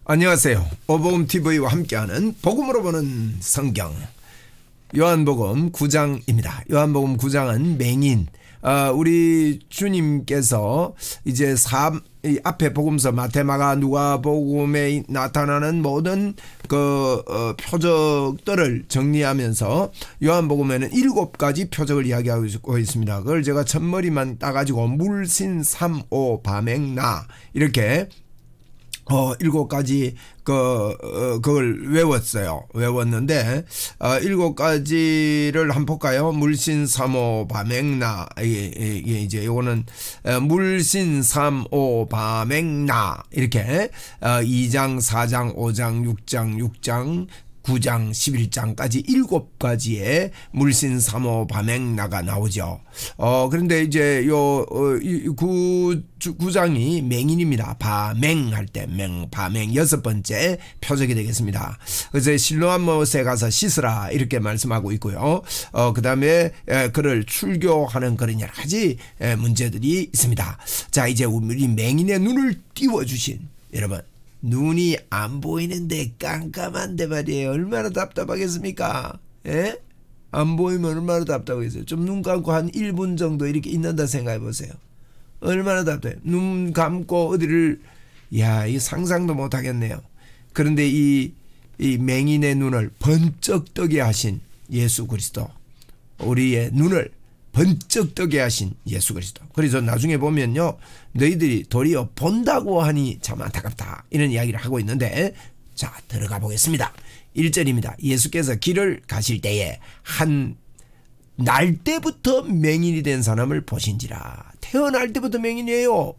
안녕하세요. 오복음TV와 함께하는 복음으로 보는 성경 요한복음 9장입니다. 요한복음 9장은 맹인, 우리 주님께서 이제 앞에 복음서 마태, 마가, 누가복음에 나타나는 모든 표적들을 정리하면서 요한복음에는 7가지 표적을 이야기하고 있습니다. 그걸 제가 첫머리만 따가지고 물신, 삼오, 밤행나 이렇게 7가지 그걸 외웠는데 7가지를 한번 볼까요? 물신, 삼오, 밤행나. 이게 이제 요거는 물신, 삼오, 밤행나 이렇게 2장, 4장, 5장, 6장 9장, 11장까지 7가지의 물신, 삼오, 밤행나가 나오죠. 그런데 이제 요 9장이 맹인입니다. 밤행할 때 밤행 6번째 표적이 되겠습니다. 그래서 실로암 못에 가서 씻으라 이렇게 말씀하고 있고요. 그 다음에 그를 출교하는 그런 여러 가지 문제들이 있습니다. 자, 이제 우리 맹인의 눈을 띄워주신 여러분, 눈이 안 보이는데 깜깜한데 말이에요. 얼마나 답답하겠습니까? 예? 안 보이면 얼마나 답답하겠어요. 좀 눈 감고 한 1분 정도 이렇게 있는다 생각해 보세요. 얼마나 답답해요. 눈 감고 어디를, 이 상상도 못 하겠네요. 그런데 이 맹인의 눈을 번쩍 뜨게 하신 예수 그리스도, 우리의 눈을 번쩍 뜨게 하신 예수 그리스도. 그래서 나중에 보면요, 너희들이 도리어 본다고 하니 참 안타깝다 이런 이야기를 하고 있는데, 자, 들어가 보겠습니다. 1절입니다. 예수께서 길을 가실 때에 한 날 때부터 맹인이 된 사람을 보신지라. 태어날 때부터 맹인이에요.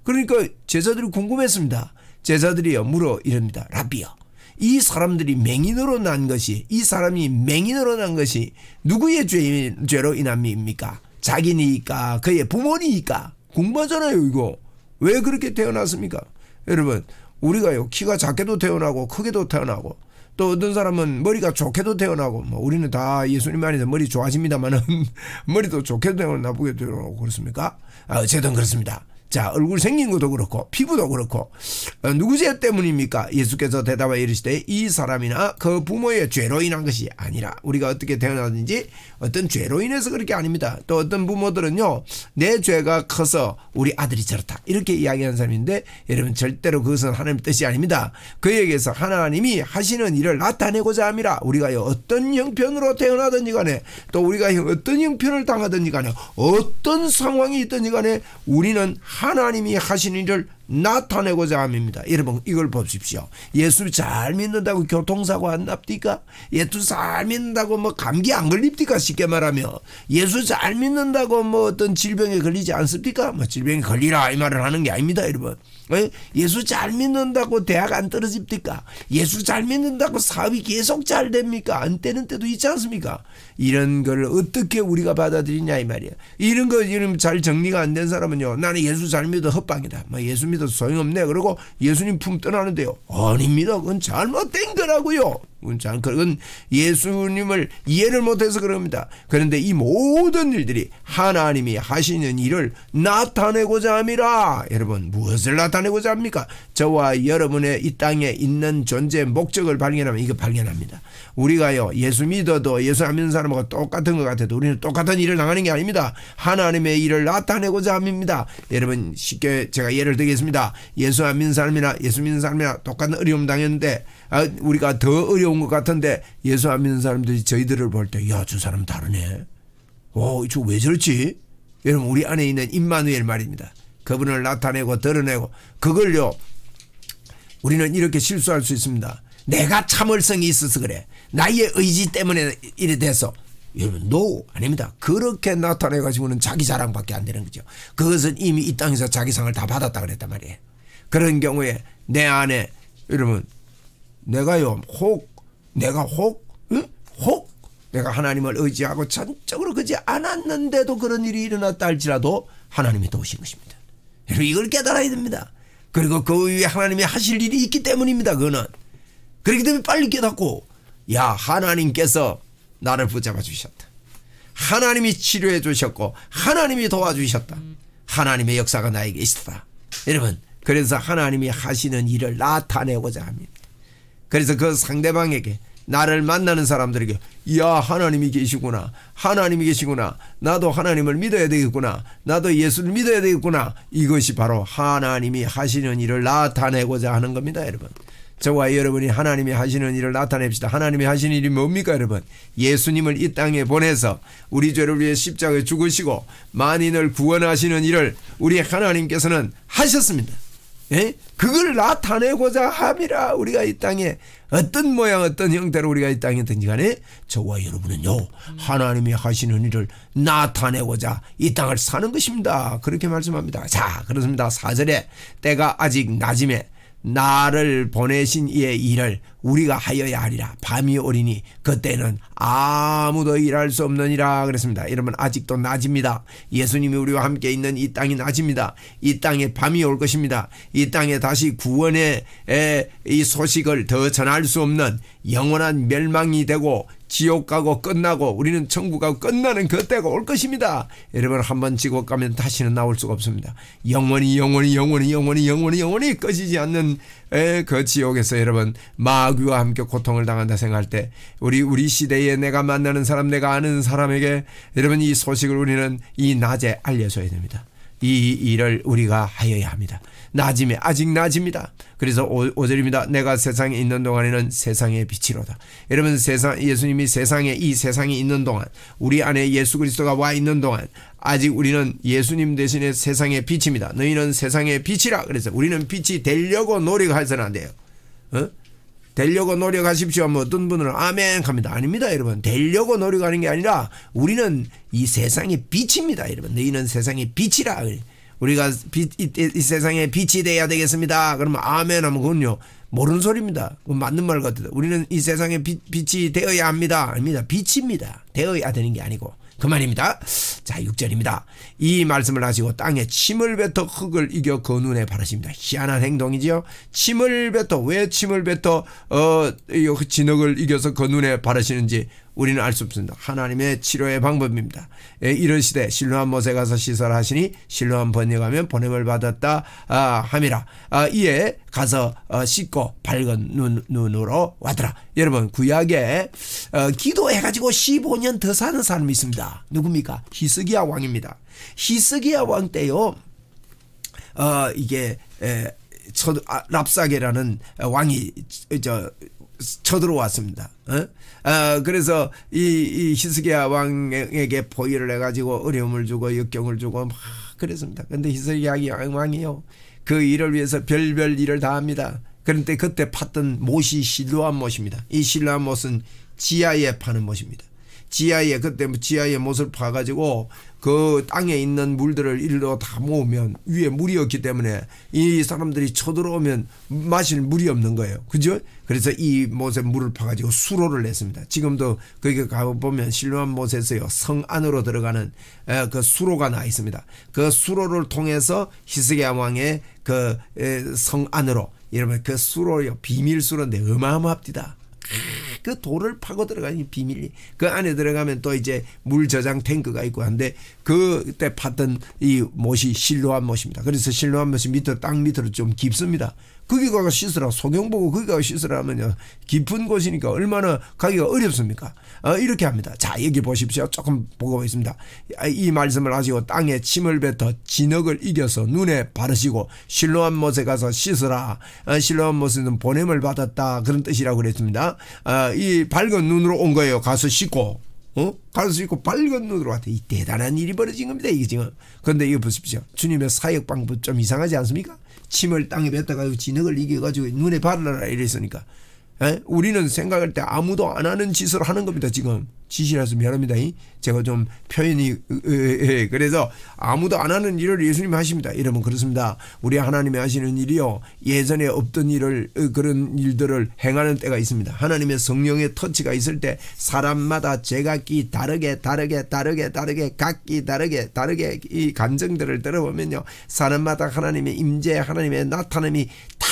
그러니까 제자들이 궁금했습니다. 제자들이요 물어 이럽니다. 라비요, 이 사람들이 맹인으로 난 것이, 이 사람이 맹인으로 난 것이 누구의 죄로 인함입니까? 자기니까? 그의 부모니까? 궁금하잖아요. 이거 왜 그렇게 태어났습니까? 여러분, 우리가요 키가 작게도 태어나고 크게도 태어나고, 또 어떤 사람은 머리가 좋게도 태어나고, 우리는 다 예수님 안에서 머리 좋아집니다만은 머리도 좋게도 태어나고 나쁘게도 태어나고 그렇습니까? 어쨌든 그렇습니다. 자, 얼굴 생긴 것도 그렇고 피부도 그렇고 누구 죄 때문입니까? 예수께서 대답하여 이르시되 이 사람이나 그 부모의 죄로 인한 것이 아니라, 우리가 어떻게 태어났는지 어떤 죄로 인해서 그렇게 아닙니다. 또 어떤 부모들은요, 내 죄가 커서 우리 아들이 저렇다 이렇게 이야기하는 사람인데, 여러분 절대로 그것은 하나님 뜻이 아닙니다. 그에게서 하나님이 하시는 일을 나타내고자 함이라. 우리가요 어떤 형편으로 태어나든지 간에, 또 우리가 어떤 형편을 당하든지 간에, 어떤 상황이 있든지 간에 우리는 하나님이 하시는 일을 나타내고자 함입니다. 여러분, 이걸 보십시오. 예수 잘 믿는다고 교통사고 안 납니까? 예수 잘 믿는다고 감기 안 걸립니까? 쉽게 말하면 예수 잘 믿는다고 어떤 질병에 걸리지 않습니까? 질병에 걸리라 이 말을 하는 게 아닙니다, 여러분. 예수 잘 믿는다고 대학 안 떨어집니까? 예수 잘 믿는다고 사업이 계속 잘 됩니까? 안 되는 때도 있지 않습니까? 이런 걸 어떻게 우리가 받아들이냐 이 말이에요. 이런 거 잘 정리가 안 된 사람은요, 나는 예수 잘 믿어 헛방이다, 예수 믿어 소용없네, 그러고 예수님 품 떠나는데요, 아닙니다. 그건 잘못된 거라고요. 그건 예수님을 이해를 못해서 그럽니다. 그런데 이 모든 일들이 하나님이 하시는 일을 나타내고자 함이라. 여러분, 무엇을 나타내고자 합니까? 저와 여러분의 이 땅에 있는 존재의 목적을 발견하면 이거 발견합니다. 우리가요 예수 믿어도 예수 안 믿는 사람하고 똑같은 것 같아도 우리는 똑같은 일을 당하는 게 아닙니다. 하나님의 일을 나타내고자 함입니다. 여러분, 쉽게 제가 예를 들겠습니다. 예수 안 믿는 사람이나 예수 믿는 사람이나 똑같은 어려움 당했는데, 우리가 더 어려운 것 같은데 예수 안 믿는 사람들이 저희들을 볼 때, 야, 저 사람 다르네, 저 왜 저렇지? 여러분, 우리 안에 있는 임마누엘 말입니다. 그분을 나타내고 드러내고, 그걸요 우리는 이렇게 실수할 수 있습니다. 내가 참을성이 있어서 그래, 나의 의지 때문에 이래 돼서. 여러분, 아닙니다. 그렇게 나타내가지고는 자기 자랑밖에 안 되는 거죠. 그것은 이미 이 땅에서 자기 상을 다 받았다 그랬단 말이에요. 그런 경우에 내 안에, 여러분, 내가 하나님을 의지하고 전적으로 그지 않았는데도 그런 일이 일어났다 할지라도 하나님이 도우신 것입니다. 여러분, 이걸 깨달아야 됩니다. 그리고 그 위에 하나님이 하실 일이 있기 때문입니다. 그거는. 그렇기 때문에 빨리 깨닫고, 하나님께서 나를 붙잡아 주셨다, 하나님이 치료해 주셨고 하나님이 도와주셨다, 하나님의 역사가 나에게 있었다. 여러분, 그래서 하나님이 하시는 일을 나타내고자 합니다. 그래서 그 상대방에게, 나를 만나는 사람들에게, 이야, 하나님이 계시구나, 하나님이 계시구나, 나도 하나님을 믿어야 되겠구나, 나도 예수를 믿어야 되겠구나, 이것이 바로 하나님이 하시는 일을 나타내고자 하는 겁니다. 여러분, 저와 여러분이 하나님이 하시는 일을 나타냅시다. 하나님이 하시는 일이 뭡니까? 여러분, 예수님을 이 땅에 보내서 우리 죄를 위해 십자가에 죽으시고 만인을 구원하시는 일을 우리 하나님께서는 하셨습니다. 예? 그걸 나타내고자 함이라. 우리가 이 땅에 어떤 모양 어떤 형태로 우리가 이 땅에 있든지 간에 저와 여러분은요, 하나님이 하시는 일을 나타내고자 이 땅을 사는 것입니다. 그렇게 말씀합니다. 자, 그렇습니다. 4절에 때가 아직 낮음에 나를 보내신 이의 일을 우리가 하여야 하리라. 밤이 오리니 그때는 아무도 일할 수 없느니라 그랬습니다. 여러분, 아직도 낮입니다. 예수님이 우리와 함께 있는 이 땅이 낮입니다. 이 땅에 밤이 올 것입니다. 이 땅에 다시 구원의 이 소식을 더 전할 수 없는 영원한 멸망이 되고 지옥 가고 끝나고 우리는 천국 가고 끝나는 그때가 올 것입니다. 여러분, 한번 지옥 가면 다시는 나올 수가 없습니다. 영원히 꺼지지 않는 그 지옥에서 여러분, 마귀와 함께 고통을 당한다 생각할 때 우리 시대에 내가 만나는 사람, 내가 아는 사람에게 여러분, 이 소식을 우리는 이 낮에 알려줘야 됩니다. 이 일을 우리가 하여야 합니다. 낮임에 아직 낮입니다. 그래서 5절입니다. 내가 세상에 있는 동안에는 세상의 빛이로다. 여러분, 예수님이 이 세상에 있는 동안, 우리 안에 예수 그리스도가 와 있는 동안 아직 우리는 예수님 대신에 세상의 빛입니다. 너희는 세상의 빛이라. 그래서 우리는 빛이 되려고 노력해서는 안 돼요. 되려고 노력하십시오 하면 어떤 분들은 아멘 합니다. 아닙니다. 여러분, 되려고 노력하는 게 아니라 우리는 이 세상의 빛입니다. 여러분, 너희는 세상의 빛이라. 우리가 이 세상에 빛이 돼야 되겠습니다. 그러면 아멘 하면 그건요, 모르는 소리입니다. 그건 맞는 말 같아요. 우리는 이 세상에 빛이 되어야 합니다. 아닙니다. 빛입니다. 되어야 되는 게 아니고. 그 말입니다. 자, 6절입니다. 이 말씀을 하시고 땅에 침을 뱉어 흙을 이겨 그 눈에 바르십니다. 희한한 행동이지요. 침을 뱉어, 왜 침을 뱉어 진흙을 이겨서 그 눈에 바르시는지 우리는 알 수 없습니다. 하나님의 치료의 방법입니다. 이르시되 실로암 못에 가서 씻으라 하시니 실로암 번역하면 보냄을 받았다 함이라. 이에 가서 씻고 밝은 눈으로 왔더라. 여러분, 구약에 기도해가지고 15년 더 사는 사람이 있습니다. 누굽니까? 히스기야 왕입니다. 히스기야 왕 때요, 이게 랍사게라는 왕이 쳐들어왔습니다. 그래서 이 히스기야 왕에게 포위를 해가지고 어려움을 주고 역경을 주고 막 그랬습니다. 근데 히스기야 왕이요, 그 일을 위해서 별별 일을 다 합니다. 그런데 그때 팠던 못이 실로암 못입니다. 이 실로암 못은 지하에 파는 못입니다. 그때 지하에 못을 파가지고 그 땅에 있는 물들을 일로 다 모으면 위에 물이 없기 때문에 이 사람들이 쳐들어오면 마실 물이 없는 거예요. 그죠? 그래서 이 못에 물을 파가지고 수로를 냈습니다. 지금도 거기 가보면 실로암 못에서요, 성 안으로 들어가는 그 수로가 나 있습니다. 그 수로를 통해서 히스기야 왕의 그 성 안으로, 여러분, 그 수로요, 비밀 수로인데 어마어마합니다. 그 돌을 파고 들어가니 비밀이, 그 안에 들어가면 또 이제 물 저장 탱크가 있고 한데, 그때 팠던 이 못이 실로암 못입니다. 그래서 실로암 못이 밑으로, 땅 밑으로 좀 깊습니다. 거기 가서 씻으라. 소경 보고 거기 가서 씻으라 하면요, 깊은 곳이니까 얼마나 가기가 어렵습니까? 이렇게 합니다. 자, 여기 보십시오. 조금 보고 있습니다. 이 말씀을 하시고 땅에 침을 뱉어 진흙을 이겨서 눈에 바르시고 실로암 못에 가서 씻으라. 실로암 못은 보냄을 받았다, 그런 뜻이라고 그랬습니다. 이 밝은 눈으로 온 거예요. 가서 씻고, 가서 씻고 밝은 눈으로 왔다. 이 대단한 일이 벌어진 겁니다, 이게 지금. 그런데 이거 보십시오. 주님의 사역 방법 좀 이상하지 않습니까? 침을 땅에 뱉어가지고 진흙을 이겨가지고 눈에 바르라 이랬으니까. 우리는 생각할 때 아무도 안 하는 짓을 하는 겁니다. 지금 지시라서 미안합니다. 제가 좀 표현이 그래서 아무도 안 하는 일을 예수님이 하십니다. 이러면 그렇습니다. 우리 하나님이 하시는 일이요, 예전에 없던 일을, 그런 일들을 행하는 때가 있습니다. 하나님의 성령의 터치가 있을 때 사람마다 제각기 다르게 각기 다르게 이 감정들을 들어보면요, 사람마다 하나님의 임재, 하나님의 나타남이 다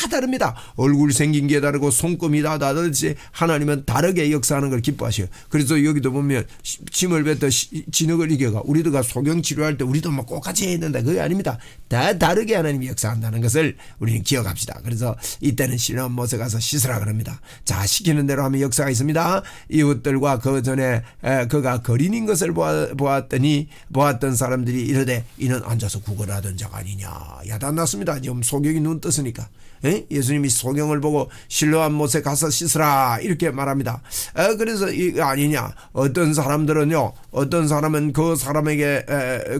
다릅니다. 얼굴 생긴 게 다르고 손금이 다 다르지 하나님은 다르게 역사하는 걸 기뻐하셔요. 그래서 여기도 보면 침을 뱉어 진흙을 이겨가 우리도가 소경 치료할 때 우리도 뭐 똑같이 해야 된다. 그게 아닙니다. 다 다르게 하나님이 역사한다는 것을 우리는 기억합시다. 그래서 이때는 실로암 못에 가서 씻으라 그럽니다. 자, 시키는 대로 하면 역사가 있습니다. 이웃들과 그 전에 그가 거린인 것을 보았던 사람들이 이르되 이는 앉아서 구걸하던 자가 아니냐. 야단났습니다. 지금 소경이 눈 떴으니까. 예수님이 소경을 보고 실로암 못에 가서 씻으라 이렇게 말합니다. 그래서 이거 아니냐. 어떤 사람들은요, 어떤 사람은 그 사람에게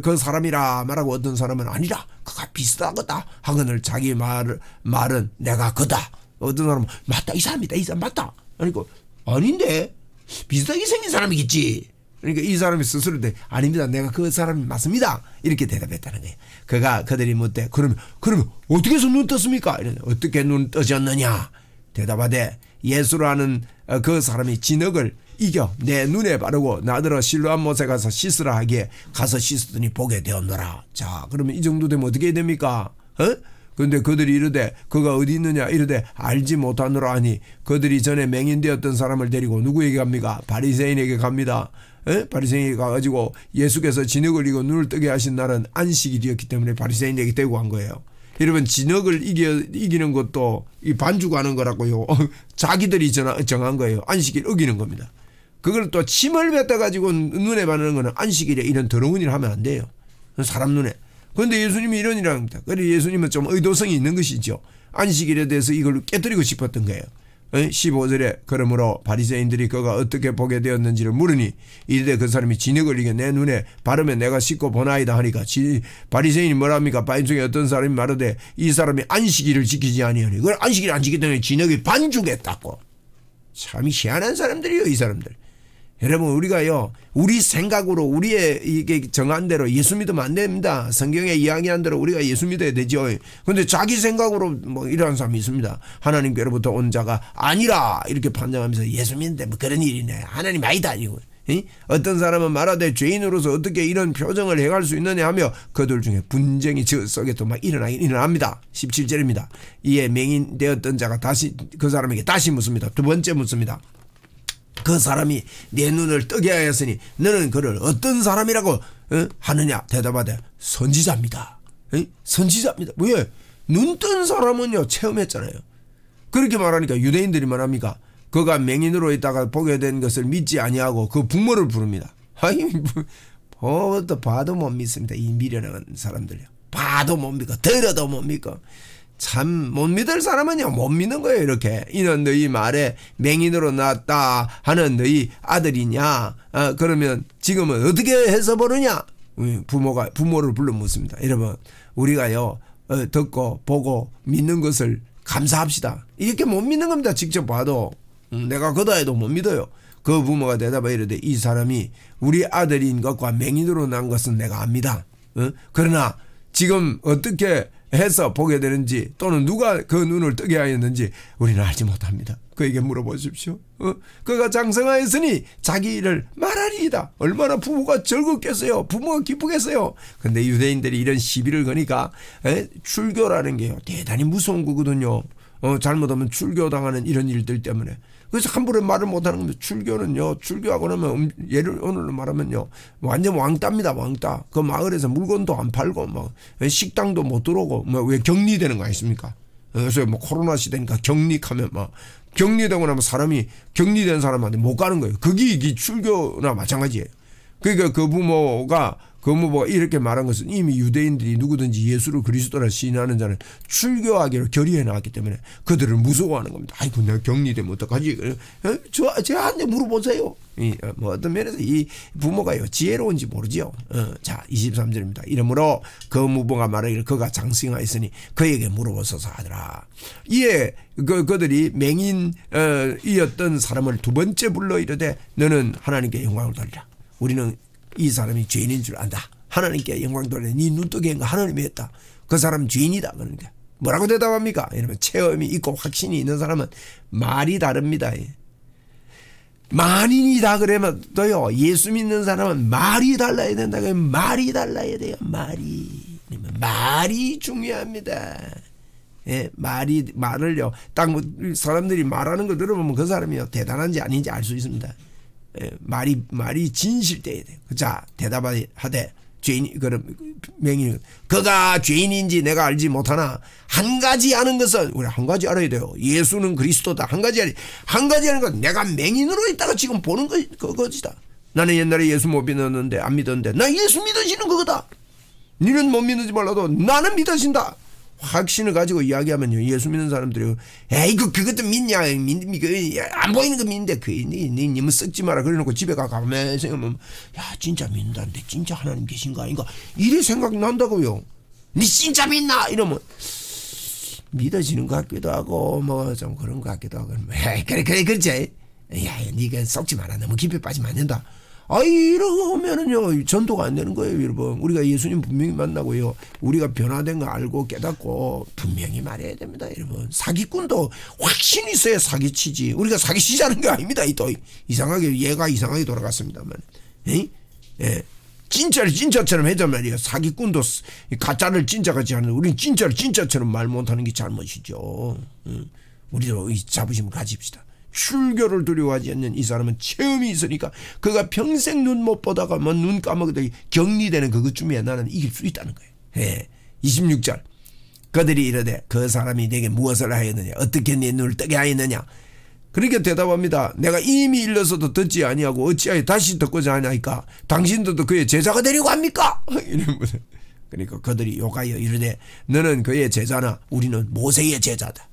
그 사람이라 말하고 어떤 사람은 아니라 그가 비슷하겠다 하거늘 자기 말은 내가 그다. 어떤 사람은 맞다, 이 사람이다, 이 사람 맞다. 그러니까 아닌데 비슷하게 생긴 사람이겠지. 그러니까 이 사람이 스스로 아닙니다, 내가 그 사람이 맞습니다 이렇게 대답했다는 거예요. 그들이 묻되 그러면 어떻게 해서 눈 떴습니까? 이러는데 어떻게 눈 떠졌느냐 대답하되 예수라는 그 사람이 진흙을 이겨 내 눈에 바르고 나더러 실로암 못에 가서 씻으라 하기에 가서 씻었더니 보게 되었노라. 자, 그러면 이 정도 되면 어떻게 해야 됩니까? 그런데 그들이 이르되 그가 어디 있느냐 이르되 알지 못하노라 하니 그들이 전에 맹인되었던 사람을 데리고 누구에게 갑니까? 바리새인에게 갑니다. 바리새인에게 가가지고 예수께서 진흙을 이겨 눈을 뜨게 하신 날은 안식일이었기 때문에 바리새인에게 데리고 간 거예요. 여러분, 진흙을 이기는 것도 이 반죽하는 거라고요. 자기들이 정한 거예요. 안식일 어기는 겁니다. 그걸 또 침을 뱉어가지고 눈에 바르는 거는 안식일에 이런 더러운 일을 하면 안 돼요. 사람 눈에. 그런데 예수님이 이런 일을 합니다. 그래서 예수님은 좀 의도성이 있는 것이죠. 안식일에 대해서 이걸 깨뜨리고 싶었던 거예요. 15절에 그러므로 바리새인들이 그가 어떻게 보게 되었는지를 물으니 이르되 그 사람이 진흙을 이겨 내 눈에 바르면 내가 씻고 보나이다 하니까 바리새인이 뭐랍니까? 바리새인이 어떤 사람이 말하되 이 사람이 안식일을 지키지 아니하니 그걸 안식일 안 지키기 때문에 진흙이 반죽했다고. 참 희한한 사람들이요, 이 사람들. 여러분, 우리가요, 우리 생각으로 우리의 이게 정한 대로 예수 믿으면 안 됩니다. 성경에 이야기한 대로 우리가 예수 믿어야 되죠. 그런데 자기 생각으로 뭐 이러한 사람이 있습니다. 하나님께로부터 온 자가 아니라 이렇게 판정하면서 예수 믿는데 뭐 그런 일이네. 하나님 아니다. 이거. 어떤 사람은 말하되 죄인으로서 어떻게 이런 표정을 행할 수 있느냐 하며 그들 중에 분쟁이 저 속에 또 막 일어납니다. 17절입니다. 이에 맹인 되었던 자가 다시 그 사람에게 다시 묻습니다. 두 번째 묻습니다. 그 사람이 내 눈을 뜨게 하였으니 너는 그를 어떤 사람이라고 하느냐? 대답하되 선지자입니다. 선지자입니다. 왜? 눈 뜬 사람은요 체험했잖아요. 그렇게 말하니까 유대인들이 말합니까? 그가 맹인으로 있다가 보게 된 것을 믿지 아니하고 그 부모를 부릅니다. 아이, 봐도 못 믿습니다. 이 미련한 사람들요. 봐도 못 믿고 들어도 못 믿고. 참 못 믿을 사람은요 못 믿는 거예요. 이렇게 이는 너희 말에 맹인으로 낳았다 하는 너희 아들이냐? 그러면 지금은 어떻게 해서 보느냐? 부모를 불러 묻습니다. 여러분, 우리가요 듣고 보고 믿는 것을 감사합시다. 이렇게 못 믿는 겁니다. 직접 봐도 내가 그다 해도 못 믿어요. 그 부모가 대답하여 이르되 이 사람이 우리 아들인 것과 맹인으로 난 것은 내가 압니다. 그러나 지금 어떻게 해서 보게 되는지 또는 누가 그 눈을 뜨게 하였는지 우리는 알지 못합니다. 그에게 물어보십시오. 그가 장성하였으니 자기 일을 말하리이다. 얼마나 부모가 즐겁겠어요. 부모가 기쁘겠어요. 근데 유대인들이 이런 시비를 거니까 출교라는 게요 대단히 무서운 거거든요. 잘못하면 출교당하는 이런 일들 때문에. 그래서 함부로 말을 못하는 겁니다. 출교는요, 출교하고 나면 예를 오늘로 말하면요 완전 왕따입니다. 왕따. 그 마을에서 물건도 안 팔고 뭐 식당도 못 들어오고 뭐 왜 격리되는 거 아니십니까? 그래서 뭐 코로나 시대니까 격리하면 막 격리되고 나면 사람이 격리된 사람한테 못 가는 거예요. 그게 이게 출교나 마찬가지예요. 그러니까 그 부모가 이렇게 말한 것은 이미 유대인들이 누구든지 예수를 그리스도라 시인하는 자는 출교하기로 결의해 놨기 때문에 그들을 무서워하는 겁니다. 아이고 내가 격리되면 어떡하지? 저한테 물어보세요. 뭐 어떤 면에서 이 부모가요 지혜로운지 모르죠. 자 23절입니다. 이러므로 그 무부가 말하기를 그가 장성하였으니 그에게 물어보소서 하더라. 이에 그들이 맹인이었던 사람을 두 번째 불러 이르되 너는 하나님께 영광을 돌리라. 우리는 이 사람이 죄인인 줄 안다. 하나님께 영광 돌리라. 네 눈뜨게 한 거 하나님이 했다. 그 사람 죄인이다. 그러니까 뭐라고 대답합니까? 이러면 체험이 있고 확신이 있는 사람은 말이 다릅니다. 만인이다 그러면 또요 예수 믿는 사람은 말이 달라야 된다. 말이 달라야 돼요. 말이 중요합니다. 예, 말을요, 딱 사람들이 말하는 거 들어보면 그 사람이요 대단한지 아닌지 알 수 있습니다. 예, 말이 진실돼야 돼요. 자, 대답하되 죄인, 그럼 맹인, 그가 죄인인지 내가 알지 못하나 한 가지 아는 것은, 우리 한 가지 알아야 돼요. 예수는 그리스도다. 한 가지 아는 건 내가 맹인으로 있다가 지금 보는 그것이다. 나는 옛날에 예수 못 믿었는데, 안 믿었는데, 나 예수 믿으시는 그거다. 니는 못 믿는지 몰라도 나는 믿으신다. 확신을 가지고 이야기하면요, 예수 믿는 사람들이 에이 그것도 믿냐, 안 보이는 거 믿는데 님은 썩지 마라 그래놓고 집에 가면 생각하면 야 진짜 믿는다는데 진짜 하나님 계신가 아닌가 이래 생각난다고요. 니 진짜 믿나 이러면 믿어지는 것 같기도 하고 뭐 좀 그런 것 같기도 하고 에이 그래 그렇지. 야 니가 썩지 마라 너무 깊이 빠지면 안 된다. 이러면은요, 전도가 안 되는 거예요, 여러분. 우리가 예수님 분명히 만나고요. 우리가 변화된 거 알고 깨닫고 분명히 말해야 됩니다, 여러분. 사기꾼도 확신이 있어야 사기치지. 우리가 사기치자는 게 아닙니다, 또. 이상하게, 얘가 이상하게 돌아갔습니다만. 예? 진짜를 진짜처럼 해단 말이에요. 사기꾼도 가짜를 진짜같이 하는데, 우리는 진짜를 진짜처럼 말 못하는 게 잘못이죠. 우리도 이 자부심을 가집시다. 출교를 두려워하지 않는 이 사람은 체험이 있으니까 그가 평생 눈 못 보다가 뭐 눈 감아도 격리되는 그것쯤이야 나는 이길 수 있다는 거예요. 예. 26절 그들이 이르되 그 사람이 내게 무엇을 하였느냐 어떻게 내 눈을 뜨게 하였느냐 그렇게 대답합니다. 내가 이미 일러서도 듣지 아니하고 어찌하여 다시 듣고자 하나이까 당신들도 그의 제자가 되려고 합니까? 이러면서 그러니까 그들이 욕하여 이르되 너는 그의 제자나 우리는 모세의 제자다.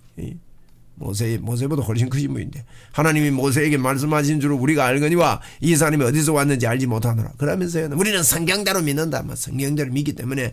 모세보다 훨씬 크신 분인데 하나님이 모세에게 말씀하신 줄 우리가 알거니와 이 사람이 어디서 왔는지 알지 못하노라. 그러면서요 우리는 성경대로 믿는다. 성경대로 믿기 때문에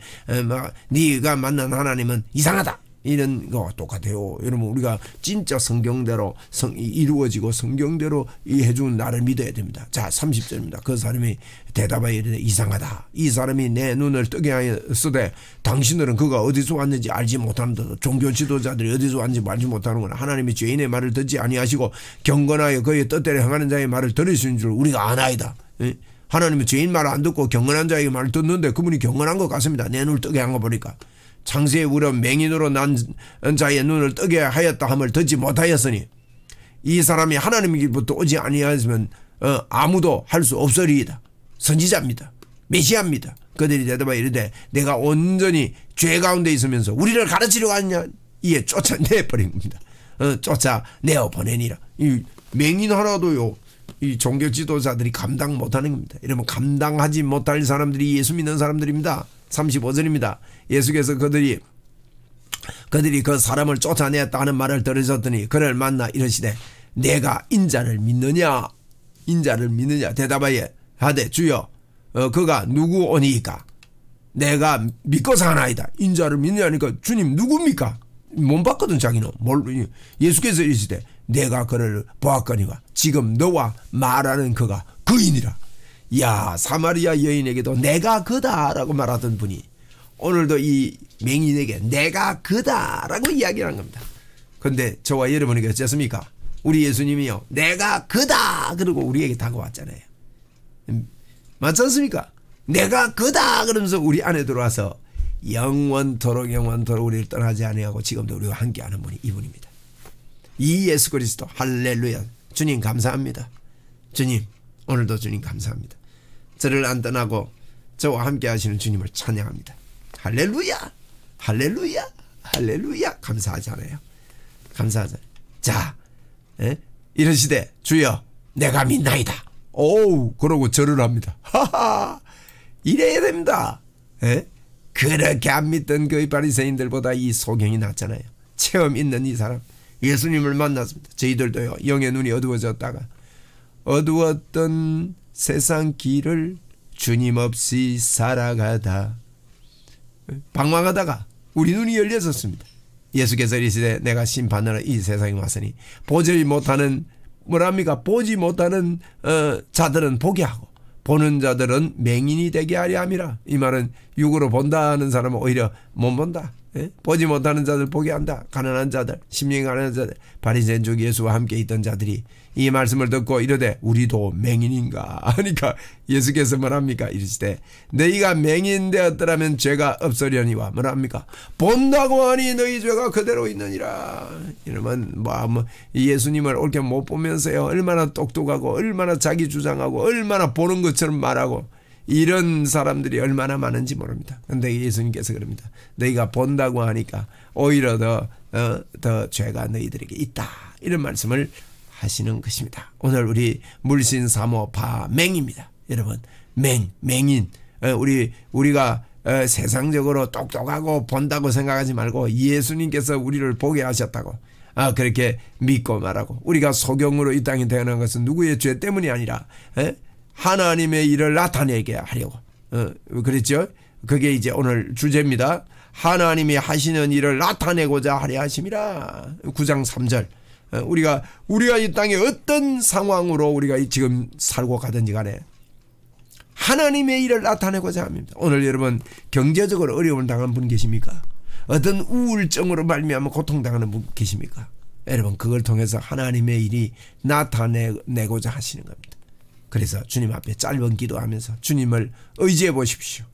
네가 만난 하나님은 이상하다. 이런 거 똑같아요. 여러분 우리가 진짜 성경대로 이루어지고 성경대로 해준 나를 믿어야 됩니다. 자 30절입니다. 그 사람이 대답하여 이르되 이상하다. 이 사람이 내 눈을 뜨게 하였으되 당신들은 그가 어디서 왔는지 알지 못하는다. 종교 지도자들이 어디서 왔는지 알지 못하는구나. 하나님이 죄인의 말을 듣지 아니하시고 경건하여 그의 뜻대로 행하는 자의 말을 들으시는 줄 우리가 아나이다. 하나님이 죄인 말을 안 듣고 경건한 자의 말을 듣는데 그분이 경건한 것 같습니다. 내 눈을 뜨게 한 거 보니까. 창세에 우려 맹인으로 난 자의 눈을 뜨게 하였다 함을 듣지 못하였으니 이 사람이 하나님에게부터 오지 아니하였으면 아무도 할 수 없으리이다. 선지자입니다. 메시아입니다. 그들이 대답하여 이르되 내가 온전히 죄 가운데 있으면서 우리를 가르치려고 하느냐 이에 쫓아내버린 겁니다. 쫓아내어 보내니라. 이 맹인 하나도요 이 종교 지도자들이 감당 못하는 겁니다. 이러면 감당하지 못할 사람들이 예수 믿는 사람들입니다. 35절입니다. 예수께서 그들이 그 사람을 쫓아내었다 하는 말을 들으셨더니 그를 만나 이르시되 내가 인자를 믿느냐 대답하여 하되 주여 그가 누구 오니이까 내가 믿고 사나이다. 인자를 믿느냐니까 주님 누굽니까? 못 봤거든 자기는. 예수께서 이르시되 내가 그를 보았거니와 지금 너와 말하는 그가 그이니라. 야 사마리아 여인에게도 내가 그다라고 말하던 분이 오늘도 이 맹인에게 내가 그다라고 이야기하는 겁니다. 그런데 저와 여러분에게 어쨌습니까? 우리 예수님이요 내가 그다 그러고 우리에게 다가왔잖아요. 맞지 않습니까? 내가 그다 그러면서 우리 안에 들어와서 영원토록 우리를 떠나지 아니하고 지금도 우리와 함께하는 분이 이분입니다. 이 예수 그리스도 할렐루야. 주님 감사합니다. 주님 오늘도 주님 감사합니다. 저를 안 떠나고 저와 함께 하시는 주님을 찬양합니다. 할렐루야 할렐루야 할렐루야 감사하잖아요. 감사하잖아요. 자 이러시되 주여 내가 믿나이다. 오우 그러고 절을 합니다. 하하 이래야 됩니다. 그렇게 안 믿던 그 바리새인들보다 이 소경이 낫잖아요. 체험 있는 이 사람 예수님을 만났습니다. 저희들도요 영의 눈이 어두워졌다가 어두웠던 세상 길을 주님 없이 살아가다 방황하다가 우리 눈이 열려졌습니다. 예수께서 이르시되 내가 심판하러 이 세상에 왔으니 보지 못하는 자들은 보게 하고 보는 자들은 맹인이 되게 하려 함이라. 이 말은 육으로 본다는 사람은 오히려 못 본다. 보지 못하는 자들 보게 한다. 가난한 자들, 심령이 가난한 자들, 바리새인 중 예수와 함께 있던 자들이 이 말씀을 듣고 이르되 우리도 맹인인가 하니까 예수께서 뭐랍니까? 이르시되 너희가 맹인 되었더라면 죄가 없으려니와 뭐랍니까? 본다고 하니 너희 죄가 그대로 있느니라. 이러면 뭐 예수님을 옳게 못 보면서요, 얼마나 똑똑하고 얼마나 자기 주장하고 얼마나 보는 것처럼 말하고 이런 사람들이 얼마나 많은지 모릅니다. 근데 예수님께서 그럽니다. 너희가 본다고 하니까 오히려 더 죄가 너희들에게 있다. 이런 말씀을 하시는 것입니다. 오늘 우리 물신 사모 파맹입니다. 여러분, 맹인. 우리가 세상적으로 똑똑하고 본다고 생각하지 말고 예수님께서 우리를 보게 하셨다고 그렇게 믿고 말하고, 우리가 소경으로 이 땅에 태어난 것은 누구의 죄 때문이 아니라 하나님의 일을 나타내게 하려고 그랬죠. 그게 이제 오늘 주제입니다. 하나님이 하시는 일을 나타내고자 하려 하심이라. 9장 3절. 우리가 이 땅에 어떤 상황으로 우리가 지금 살고 가든지 간에 하나님의 일을 나타내고자 합니다. 오늘 여러분 경제적으로 어려움을 당한 분 계십니까? 어떤 우울증으로 말미암아 고통당하는 분 계십니까? 여러분 그걸 통해서 하나님의 일이 나타내고자 하시는 겁니다. 그래서 주님 앞에 짧은 기도하면서 주님을 의지해 보십시오.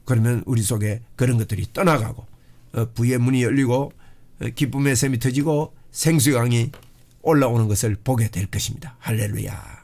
그러면 우리 속에 그런 것들이 떠나가고 부의 문이 열리고 기쁨의 샘이 터지고 생수강이 올라오는 것을 보게 될 것입니다. 할렐루야.